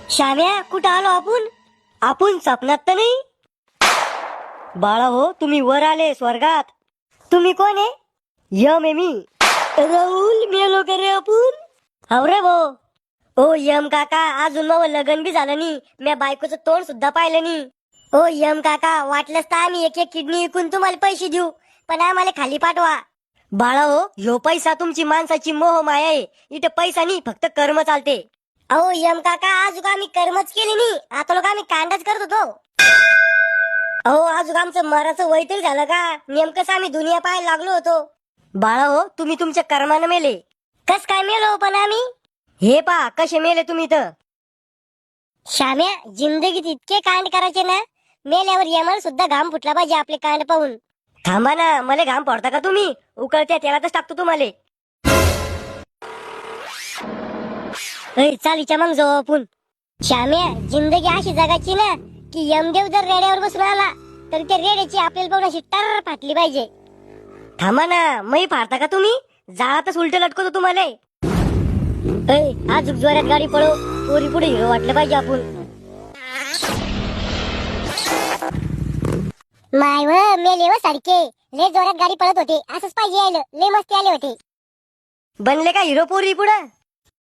श्याम्या, कुठं आलो आपण? आपण स्वप्नात तर नाही? बाळा हो, तुम्ही वर आले स्वर्गात. तुम्ही कोण आहे? यम आहे मी. राहुल, मेलो का रे आपण? हो रे भो. ओ यम काका, अजून मग लग्न बी झालं नाही, म्या बायकोचं तोंड सुद्धा पाहिलं नाही. ओ यम काका, वाटलंच तर आम्ही एक एक किडनी विकून तुम्हाला पैसे देऊ, पण आम्हाला खाली पाठवा. बाळा हो, ह्यो पैसा तुमची माणसाची मोह माया आहे. इथं पैसा नाही, फक्त कर्म चालते. अहो यम काका, आज आम्ही कर्मच केली नाही, आता लोक आम्ही कांडाच करत होतो. अहो आज आमचं मराचं वय तरी झालं का? नेमकंच आम्ही दुनिया पाहायला लागलो होतो. बाळा हो, तुम्ही तुमच्या कर्मानं मेले. कस काय मेलो पण आम्ही? हे पा कसे मेले तुम्ही तर. श्याम्या, जिंदगीत इतके कांड करायचे ना, मेल्यावर यमाला सुद्धा घाम फुटला पाहिजे आपले कांड पाहून. थांबा ना, मला घाम पडता का तुम्ही? उकळत्या तेलातच टाकतो तुम्हाला. चाल हिच्या मग जाऊ आपण. श्याम्या, जिंदगी अशी जगाची ना की यमदेव जर रेड्यावर बसून आला तर त्या रेड्याची आपल्याला पाहून अशी टर फाटली पाहिजे. थांबा ना, मै फाडता का तुम्ही? जाळातच उलट लटकवतो तुम्हाला. आज जोरात गाडी पळव, पोरी पुढे हिरो वाटलं पाहिजे आपण. माय व मेले व सारखे लय जोरात गाडी पळत होते, असंच पाहिजे. लय मस्ती आले होते. बनले का हिरो पोरी पुढं?